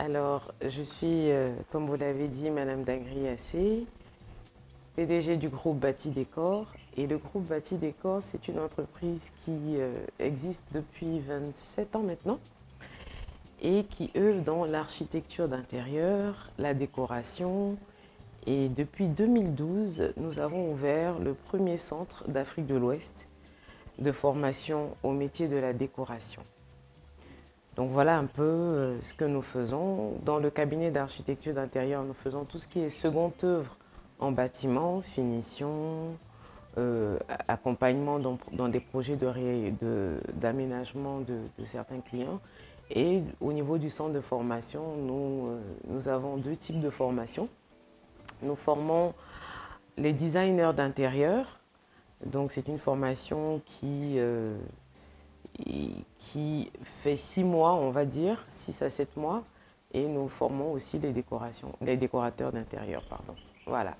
Alors, je suis, comme vous l'avez dit, Madame Dagri Assé, PDG du groupe Bâti Décor. Et le groupe Bâti Décor, c'est une entreprise qui existe depuis 27 ans maintenant et qui œuvre dans l'architecture d'intérieur, la décoration. Et depuis 2012, nous avons ouvert le premier centre d'Afrique de l'Ouest de formation au métier de la décoration. Donc voilà un peu ce que nous faisons. Dans le cabinet d'architecture d'intérieur, nous faisons tout ce qui est seconde œuvre en bâtiment, finition, accompagnement dans des projets d'aménagement de certains clients. Et au niveau du centre de formation, nous avons deux types de formation. Nous formons les designers d'intérieur. Donc c'est une formation qui fait 6 mois, on va dire, 6 à 7 mois. Et nous formons aussi les décorateurs d'intérieur, pardon. Voilà.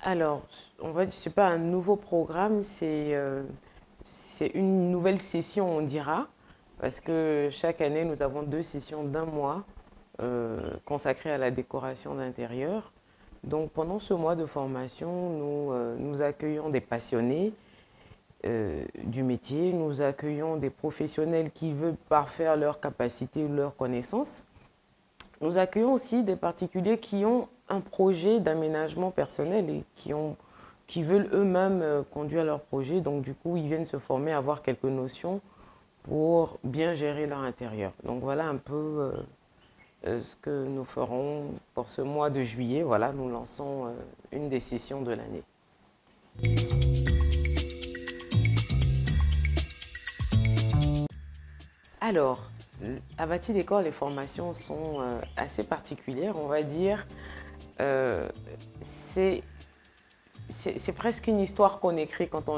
Alors, on va dire, c'est pas un nouveau programme, c'est une nouvelle session, on dira, parce que chaque année, nous avons 2 sessions d'1 mois consacrées à la décoration d'intérieur. Donc, pendant ce mois de formation, nous accueillons des passionnés du métier, nous accueillons des professionnels qui veulent parfaire leurs capacités ou leurs connaissances. Nous accueillons aussi des particuliers qui ont un projet d'aménagement personnel et qui veulent eux-mêmes conduire leur projet. Donc, du coup, ils viennent se former, avoir quelques notions pour bien gérer leur intérieur. Donc, voilà un peu ce que nous ferons pour ce mois de juillet. Voilà, nous lançons une des sessions de l'année. Alors, à Bâti Décor, les formations sont assez particulières, on va dire. C'est presque une histoire qu'on écrit quand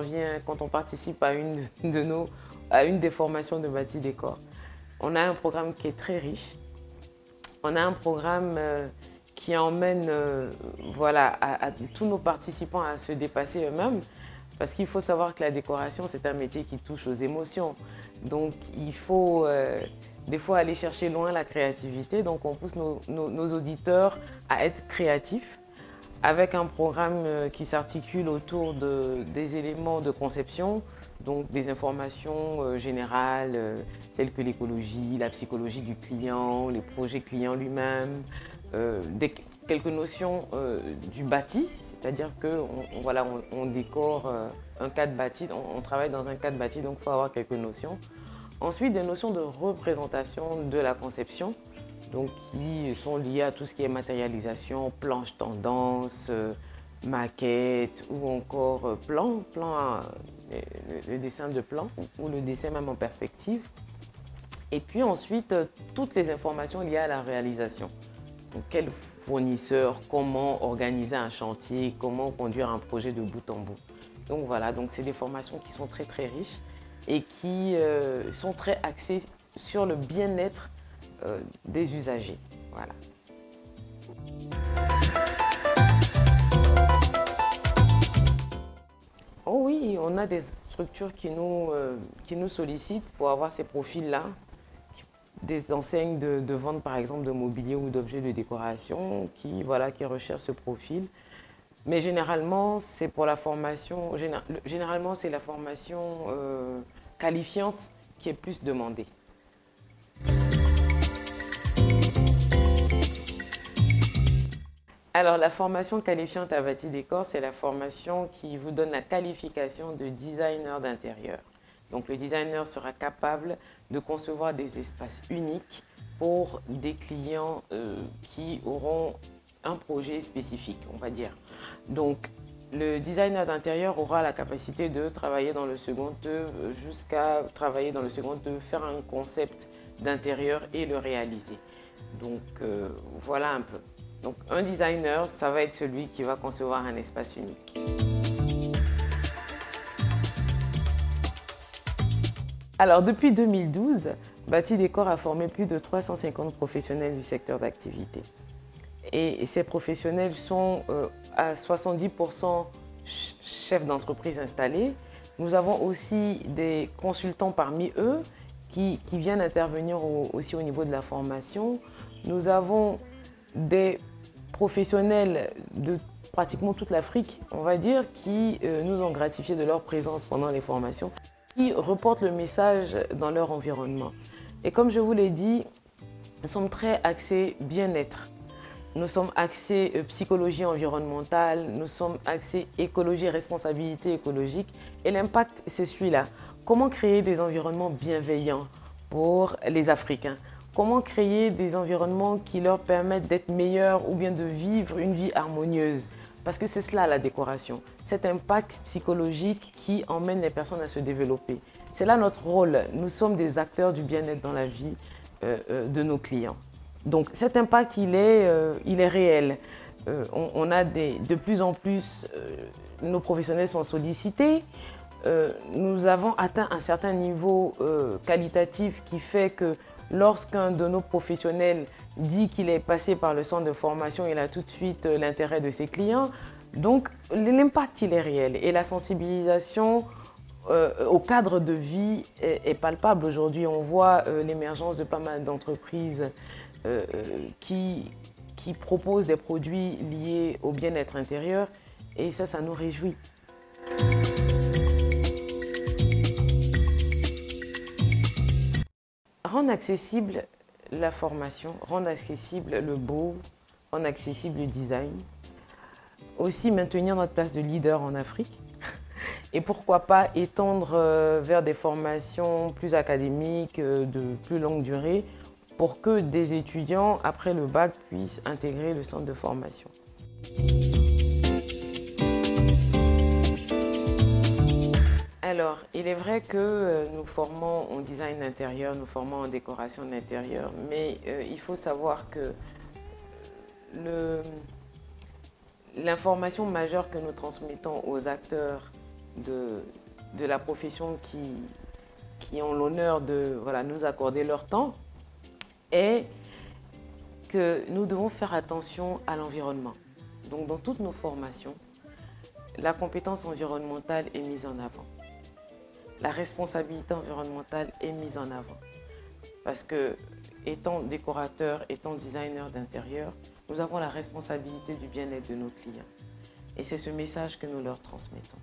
on participe à une des formations de Bâti Décor. On a un programme qui est très riche. On a un programme qui emmène voilà, à tous nos participants à se dépasser eux-mêmes. Parce qu'il faut savoir que la décoration, c'est un métier qui touche aux émotions. Donc, il faut des fois aller chercher loin la créativité. Donc, on pousse nos auditeurs à être créatifs avec un programme qui s'articule autour des éléments de conception, donc des informations générales telles que l'écologie, la psychologie du client, les projets clients lui-même, quelques notions du bâti. C'est-à-dire qu'on voilà, on décore un cadre bâti, on travaille dans un cadre bâti, donc il faut avoir quelques notions. Ensuite, des notions de représentation de la conception, donc qui sont liées à tout ce qui est matérialisation, planche tendance, maquette ou encore le dessin de plan ou le dessin même en perspective. Et puis ensuite, toutes les informations liées à la réalisation. Donc, quel fournisseur, comment organiser un chantier, comment conduire un projet de bout en bout. Donc voilà, donc c'est des formations qui sont très très riches et qui sont très axées sur le bien-être des usagers. Voilà. Oh oui, on a des structures qui nous sollicitent pour avoir ces profils-là. Des enseignes de vente par exemple de mobilier ou d'objets de décoration qui recherchent ce profil. Mais généralement, c'est pour la formation, généralement c'est la formation qualifiante qui est plus demandée. Alors la formation qualifiante à Bâti Décor, c'est la formation qui vous donne la qualification de designer d'intérieur. Donc le designer sera capable de concevoir des espaces uniques pour des clients qui auront un projet spécifique, on va dire. Donc le designer d'intérieur aura la capacité de travailler dans le second œuvre jusqu'à travailler dans le second œuvre, faire un concept d'intérieur et le réaliser. Donc voilà un peu. Donc un designer, ça va être celui qui va concevoir un espace unique. Alors, depuis 2012, Bâti Décor a formé plus de 350 professionnels du secteur d'activité. Et ces professionnels sont à 70% chefs d'entreprise installés, Nous avons aussi des consultants parmi eux qui viennent intervenir aussi au niveau de la formation. Nous avons des professionnels de pratiquement toute l'Afrique, on va dire, qui nous ont gratifié de leur présence pendant les formations, qui reportent le message dans leur environnement. Et comme je vous l'ai dit, nous sommes très axés bien-être. Nous sommes axés psychologie environnementale, nous sommes axés écologie, responsabilité écologique. Et l'impact, c'est celui-là. Comment créer des environnements bienveillants pour les Africains? Comment créer des environnements qui leur permettent d'être meilleurs ou bien de vivre une vie harmonieuse? Parce que c'est cela la décoration, cet impact psychologique qui emmène les personnes à se développer. C'est là notre rôle. Nous sommes des acteurs du bien-être dans la vie de nos clients. Donc cet impact, il est réel. On a de plus en plus, nos professionnels sont sollicités. Nous avons atteint un certain niveau qualitatif qui fait que lorsqu'un de nos professionnels dit qu'il est passé par le centre de formation, il a tout de suite l'intérêt de ses clients. Donc l'impact, il est réel. Et la sensibilisation au cadre de vie est palpable. Aujourd'hui, on voit l'émergence de pas mal d'entreprises qui proposent des produits liés au bien-être intérieur. Et ça nous réjouit. Rendre accessible la formation, rendre accessible le beau, rendre accessible le design. Aussi maintenir notre place de leader en Afrique. Et pourquoi pas étendre vers des formations plus académiques, de plus longue durée, pour que des étudiants, après le bac, puissent intégrer le centre de formation. Alors, il est vrai que nous formons en design d'intérieur, nous formons en décoration d'intérieur, mais il faut savoir que l'information majeure que nous transmettons aux acteurs de la profession qui ont l'honneur de nous accorder leur temps est que nous devons faire attention à l'environnement. Donc, dans toutes nos formations, la compétence environnementale est mise en avant. La responsabilité environnementale est mise en avant. Parce que, étant décorateur, étant designer d'intérieur, nous avons la responsabilité du bien-être de nos clients. Et c'est ce message que nous leur transmettons.